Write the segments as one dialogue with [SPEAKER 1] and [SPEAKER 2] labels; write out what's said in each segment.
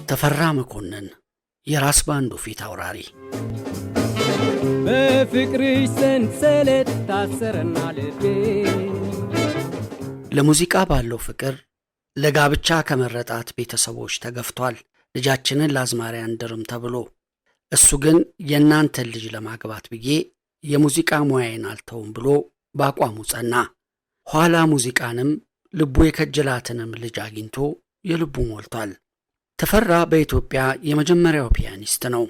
[SPEAKER 1] ተፈራ መኮንን የራስ ባንዱ ፊት አውራሪ
[SPEAKER 2] በፍቅርሽ ሰንሰለት ታሰረና ልቤ
[SPEAKER 1] ለሙዚቃ ባለው ፍቅር ለጋብቻ ከመረጣት ቤተሰቦች ተገፍቷል። ልጃችንን ለአዝማሪ አንድርም ተብሎ እሱ ግን የእናንተን ልጅ ለማግባት ብዬ የሙዚቃ ሙያዬን አልተውም ብሎ በአቋሙ ጸና። ኋላ ሙዚቃንም ልቡ የከጀላትንም ልጅ አግኝቶ የልቡ ሞልቷል። ተፈራ በኢትዮጵያ የመጀመሪያው ፒያኒስት ነው።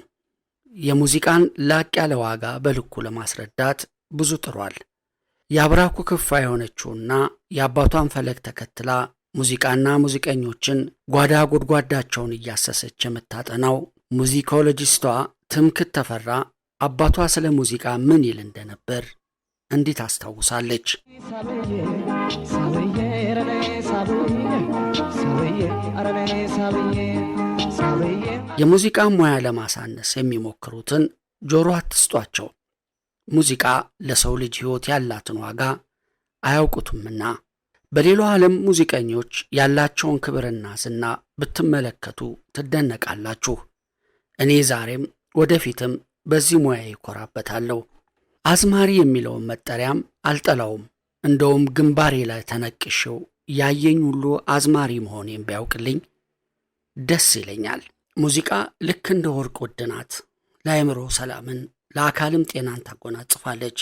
[SPEAKER 1] የሙዚቃን ላቅ ያለ ዋጋ በልኩ ለማስረዳት ብዙ ጥሯል። የአብራኩ ክፋይ የሆነችውና የአባቷን ፈለግ ተከትላ ሙዚቃና ሙዚቀኞችን ጓዳ ጎድጓዳቸውን እያሰሰች የምታጠናው ሙዚኮሎጂስቷ ትምክህት ተፈራ አባቷ ስለ ሙዚቃ ምን ይል እንደነበር እንዲህ ታስታውሳለች። የሙዚቃ ሙያ ለማሳነስ የሚሞክሩትን ጆሮ አትስጧቸው። ሙዚቃ ለሰው ልጅ ሕይወት ያላትን ዋጋ አያውቁትምና። በሌላው ዓለም ሙዚቀኞች ያላቸውን ክብርና ዝና ብትመለከቱ ትደነቃላችሁ። እኔ ዛሬም ወደፊትም በዚህ ሙያ ይኮራበታለሁ። አዝማሪ የሚለውን መጠሪያም አልጠላውም። እንደውም ግንባሬ ላይ ተነቅሼው ያየኝ ሁሉ አዝማሪ መሆኔን ቢያውቅልኝ ደስ ይለኛል። ሙዚቃ ልክ እንደ ወርቅ ውድ ናት። ለአእምሮ ሰላምን ለአካልም ጤናን ታጎናጽፋለች።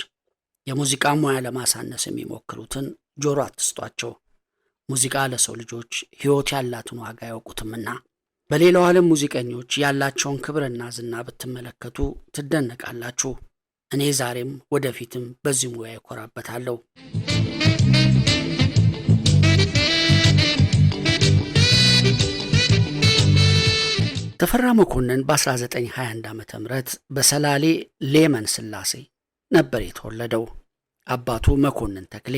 [SPEAKER 1] የሙዚቃ ሙያ ለማሳነስ የሚሞክሩትን ጆሮ አትስጧቸው። ሙዚቃ ለሰው ልጆች ሕይወት ያላትን ዋጋ አያውቁትምና። በሌላው ዓለም ሙዚቀኞች ያላቸውን ክብርና ዝና ብትመለከቱ ትደነቃላችሁ። እኔ ዛሬም ወደፊትም በዚህ ሙያ ይኮራበታለሁ። ተፈራ መኮንን በ1921 ዓ.ም በሰላሌ ሌመን ስላሴ ነበር የተወለደው። አባቱ መኮንን ተክሌ፣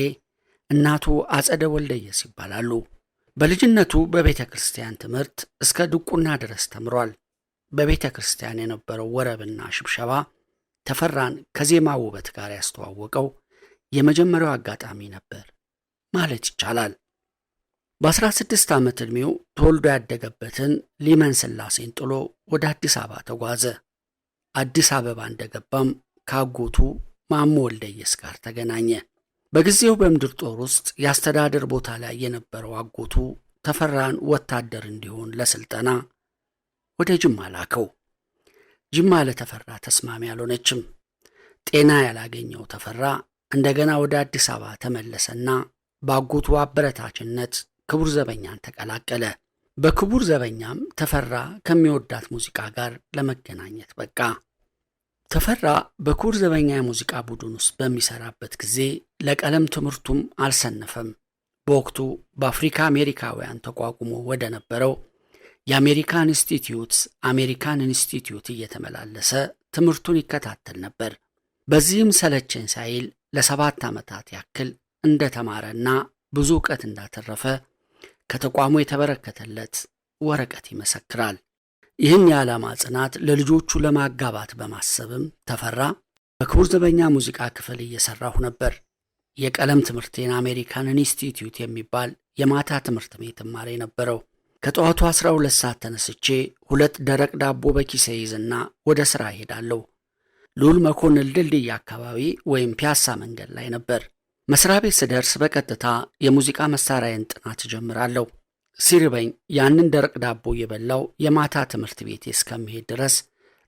[SPEAKER 1] እናቱ አጸደ ወልደየስ ይባላሉ። በልጅነቱ በቤተ ክርስቲያን ትምህርት እስከ ድቁና ድረስ ተምሯል። በቤተ ክርስቲያን የነበረው ወረብና ሽብሸባ ተፈራን ከዜማ ውበት ጋር ያስተዋወቀው የመጀመሪያው አጋጣሚ ነበር ማለት ይቻላል። በ16 ዓመት ዕድሜው ተወልዶ ያደገበትን ሊመን ስላሴን ጥሎ ወደ አዲስ አበባ ተጓዘ። አዲስ አበባ እንደገባም ከአጎቱ ማሞ ወልደየስ ጋር ተገናኘ። በጊዜው በምድር ጦር ውስጥ የአስተዳደር ቦታ ላይ የነበረው አጎቱ ተፈራን ወታደር እንዲሆን ለስልጠና ወደ ጅማ ላከው። ጅማ ለተፈራ ተስማሚ አልሆነችም። ጤና ያላገኘው ተፈራ እንደገና ወደ አዲስ አበባ ተመለሰና በአጎቱ አበረታችነት ክቡር ዘበኛን ተቀላቀለ። በክቡር ዘበኛም ተፈራ ከሚወዳት ሙዚቃ ጋር ለመገናኘት በቃ። ተፈራ በክቡር ዘበኛ የሙዚቃ ቡድን ውስጥ በሚሰራበት ጊዜ ለቀለም ትምህርቱም አልሰነፈም። በወቅቱ በአፍሪካ አሜሪካውያን ተቋቁሞ ወደ ነበረው የአሜሪካን ኢንስቲትዩት እየተመላለሰ ትምህርቱን ይከታተል ነበር። በዚህም ሰለቸኝ ሳይል ለ7 ዓመታት ያክል እንደተማረና ብዙ ዕውቀት እንዳተረፈ ከተቋሙ የተበረከተለት ወረቀት ይመሰክራል። ይህን የዓላማ ጽናት ለልጆቹ ለማጋባት በማሰብም ተፈራ በክቡር ዘበኛ ሙዚቃ ክፍል እየሰራሁ ነበር። የቀለም ትምህርቴን አሜሪካን ኢንስቲትዩት የሚባል የማታ ትምህርት ቤት እማር የነበረው። ከጠዋቱ 12 ሰዓት ተነስቼ 2 ደረቅ ዳቦ በኪሴ ይዝና ወደ ሥራ እሄዳለሁ። ልዑል መኮንን ድልድይ አካባቢ ወይም ፒያሳ መንገድ ላይ ነበር። መስሪያ ቤት ስደርስ በቀጥታ የሙዚቃ መሳሪያን ጥናት ጀምራለሁ። ሲርበኝ ያንን ደረቅ ዳቦ እየበላው የማታ ትምህርት ቤቴ እስከምሄድ ድረስ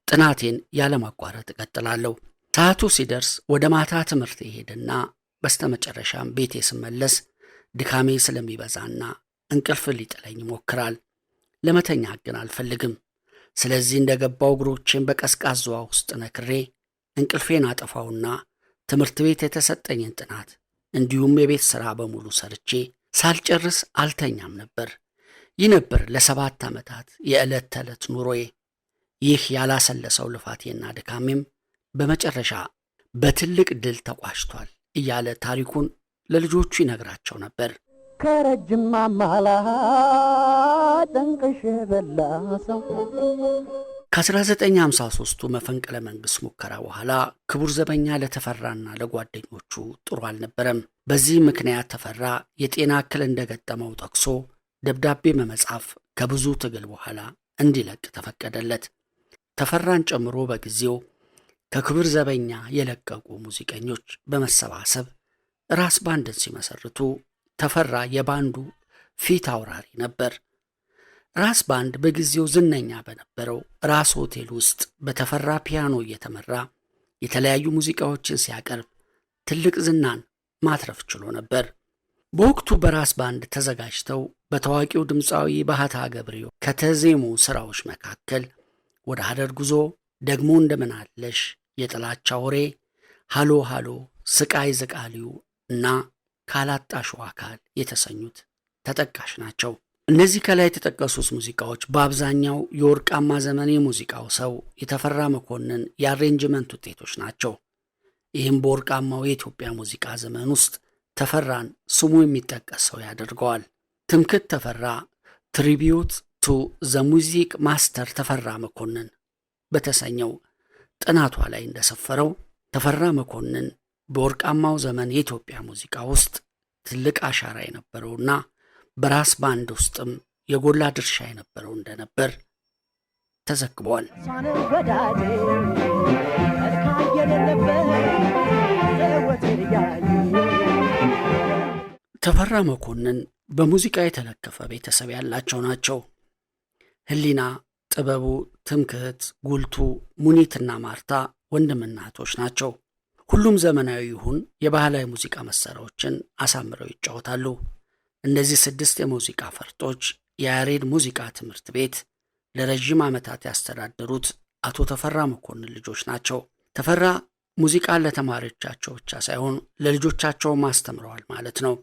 [SPEAKER 1] ጥናቴን ያለማቋረጥ እቀጥላለሁ። ሰዓቱ ሲደርስ ወደ ማታ ትምህርት ሄድና በስተመጨረሻም ቤቴ ስመለስ ድካሜ ስለሚበዛና እንቅልፍ ሊጥለኝ ይሞክራል። ለመተኛ ግን አልፈልግም። ስለዚህ እንደገባው እግሮቼን በቀዝቃዛዋ ውስጥ ነክሬ እንቅልፌን አጠፋውና ትምህርት ቤት የተሰጠኝን ጥናት እንዲሁም የቤት ሥራ በሙሉ ሰርቼ ሳልጨርስ አልተኛም ነበር። ይህ ነበር ለ7 ዓመታት የዕለት ተዕለት ኑሮዬ። ይህ ያላሰለሰው ልፋቴና ድካሜም በመጨረሻ በትልቅ ድል ተቋጭቷል እያለ ታሪኩን ለልጆቹ ይነግራቸው ነበር።
[SPEAKER 3] ከረጅም ማማላ ጠንቅሽ በላ ሰው
[SPEAKER 1] ከ1953ቱ መፈንቅለ መንግስት ሙከራ በኋላ ክቡር ዘበኛ ለተፈራና ለጓደኞቹ ጥሩ አልነበረም። በዚህ ምክንያት ተፈራ የጤና እክል እንደገጠመው ጠቅሶ ደብዳቤ በመጻፍ ከብዙ ትግል በኋላ እንዲለቅ ተፈቀደለት። ተፈራን ጨምሮ በጊዜው ከክቡር ዘበኛ የለቀቁ ሙዚቀኞች በመሰባሰብ ራስ ባንድን ሲመሰርቱ ተፈራ የባንዱ ፊት አውራሪ ነበር። ራስ ባንድ በጊዜው ዝነኛ በነበረው ራስ ሆቴል ውስጥ በተፈራ ፒያኖ እየተመራ የተለያዩ ሙዚቃዎችን ሲያቀርብ ትልቅ ዝናን ማትረፍ ችሎ ነበር። በወቅቱ በራስ ባንድ ተዘጋጅተው በታዋቂው ድምፃዊ ባህታ ገብሬው ከተዜሙ ስራዎች መካከል ወደ ሀረር ጉዞ፣ ደግሞ እንደምን አለሽ፣ የጥላቻ ወሬ፣ ሃሎ ሃሎ፣ ስቃይ ዝቃሊው እና ካላጣሽው አካል የተሰኙት ተጠቃሽ ናቸው። እነዚህ ከላይ የተጠቀሱት ሙዚቃዎች በአብዛኛው የወርቃማ ዘመን የሙዚቃው ሰው የተፈራ መኮንን የአሬንጅመንት ውጤቶች ናቸው። ይህም በወርቃማው የኢትዮጵያ ሙዚቃ ዘመን ውስጥ ተፈራን ስሙ የሚጠቀስ ሰው ያደርገዋል። ትምክህት ተፈራ ትሪቢዩት ቱ ዘ ሙዚክ ማስተር ተፈራ መኮንን በተሰኘው ጥናቷ ላይ እንደሰፈረው ተፈራ መኮንን በወርቃማው ዘመን የኢትዮጵያ ሙዚቃ ውስጥ ትልቅ አሻራ የነበረውና በራስ ባንድ ውስጥም የጎላ ድርሻ የነበረው እንደነበር ተዘግቧል። ተፈራ መኮንን በሙዚቃ የተለከፈ ቤተሰብ ያላቸው ናቸው። ህሊና፣ ጥበቡ፣ ትምክህት፣ ጉልቱ፣ ሙኒትና ማርታ ወንድምና እህቶች ናቸው። ሁሉም ዘመናዊ ይሁን የባህላዊ ሙዚቃ መሳሪያዎችን አሳምረው ይጫወታሉ። እነዚህ 6 የሙዚቃ ፈርጦች የያሬድ ሙዚቃ ትምህርት ቤት ለረጅም ዓመታት ያስተዳደሩት አቶ ተፈራ መኮንን ልጆች ናቸው። ተፈራ ሙዚቃን ለተማሪዎቻቸው ብቻ ሳይሆን ለልጆቻቸውም አስተምረዋል ማለት ነው።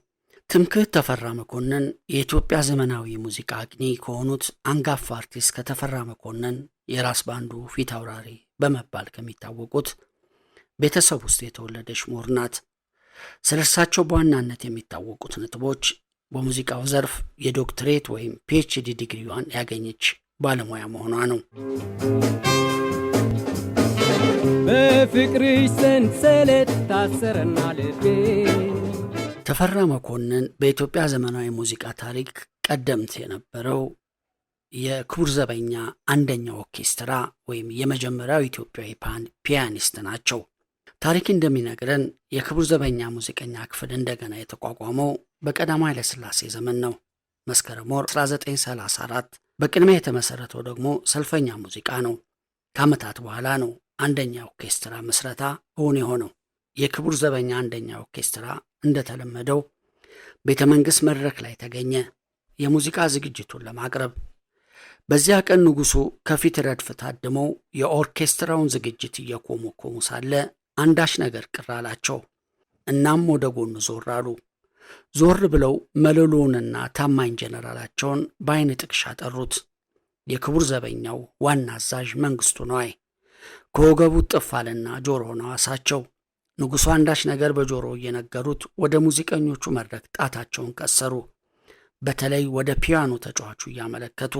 [SPEAKER 1] ትምክህት ተፈራ መኮንን የኢትዮጵያ ዘመናዊ ሙዚቃ አግኒ ከሆኑት አንጋፋ አርቲስት ከተፈራ መኮንን የራስ ባንዱ ፊት አውራሪ በመባል ከሚታወቁት ቤተሰብ ውስጥ የተወለደች ምሁር ናት። ስለ እርሳቸው በዋናነት የሚታወቁት ነጥቦች በሙዚቃው ዘርፍ የዶክትሬት ወይም ፒኤችዲ ዲግሪዋን ያገኘች ባለሙያ መሆኗ ነው።
[SPEAKER 2] በፍቅርሽ ሰንሰለት ታሰረና ልቤ።
[SPEAKER 1] ተፈራ መኮንን በኢትዮጵያ ዘመናዊ ሙዚቃ ታሪክ ቀደምት የነበረው የክቡር ዘበኛ አንደኛ ኦርኬስትራ ወይም የመጀመሪያው ኢትዮጵያዊ ፒያኒስት ናቸው። ታሪክ እንደሚነግረን የክቡር ዘበኛ ሙዚቀኛ ክፍል እንደገና የተቋቋመው በቀዳማዊ ኃይለ ሥላሴ ዘመን ነው። መስከረም ወር 1934 በቅድሚያ የተመሰረተው ደግሞ ሰልፈኛ ሙዚቃ ነው። ከዓመታት በኋላ ነው አንደኛ ኦርኬስትራ ምስረታ እውን የሆነው። የክቡር ዘበኛ አንደኛ ኦርኬስትራ እንደተለመደው ቤተ መንግሥት መድረክ ላይ ተገኘ የሙዚቃ ዝግጅቱን ለማቅረብ። በዚያ ቀን ንጉሡ ከፊት ረድፍ ታድመው የኦርኬስትራውን ዝግጅት እየኮመኮሙ ሳለ አንዳች ነገር ቅር አላቸው። እናም ወደ ጎኑ ዞር አሉ። ዞር ብለው መለሎውንና ታማኝ ጀነራላቸውን በአይን ጥቅሻ ጠሩት። የክቡር ዘበኛው ዋና አዛዥ መንግስቱ ነዋይ ከወገቡ ጥፍ አለና ጆሮውን አዋሳቸው። ንጉሡ አንዳች ነገር በጆሮ እየነገሩት ወደ ሙዚቀኞቹ መድረክ ጣታቸውን ቀሰሩ። በተለይ ወደ ፒያኖ ተጫዋቹ እያመለከቱ።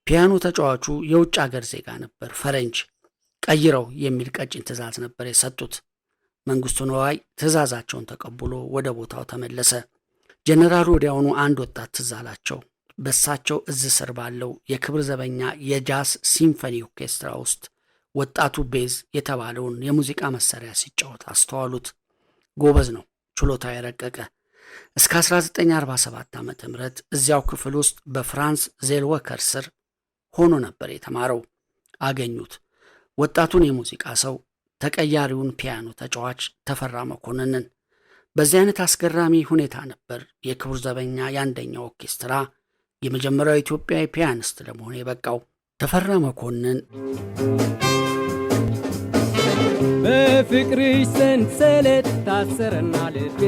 [SPEAKER 1] ፒያኖ ተጫዋቹ የውጭ አገር ዜጋ ነበር፣ ፈረንጅ። ቀይረው የሚል ቀጭን ትእዛዝ ነበር የሰጡት። መንግስቱ ነዋይ ትእዛዛቸውን ተቀብሎ ወደ ቦታው ተመለሰ። ጀነራሉ ወዲያውኑ አንድ ወጣት ትዝ አላቸው። በሳቸው እዝ ስር ባለው የክብር ዘበኛ የጃዝ ሲምፎኒ ኦርኬስትራ ውስጥ ወጣቱ ቤዝ የተባለውን የሙዚቃ መሳሪያ ሲጫወት አስተዋሉት። ጎበዝ ነው፣ ችሎታ የረቀቀ። እስከ 1947 ዓ.ም እዚያው ክፍል ውስጥ በፍራንስ ዜልወከር ስር ሆኖ ነበር የተማረው። አገኙት። ወጣቱን የሙዚቃ ሰው ተቀያሪውን ፒያኖ ተጫዋች ተፈራ መኮንንን። በዚህ አይነት አስገራሚ ሁኔታ ነበር የክቡር ዘበኛ የአንደኛው ኦርኬስትራ የመጀመሪያው ኢትዮጵያዊ ፒያኒስት ለመሆን የበቃው። ተፈራ መኮንን
[SPEAKER 2] በፍቅርሽ ሰንሰለት ታሰረና ልቤ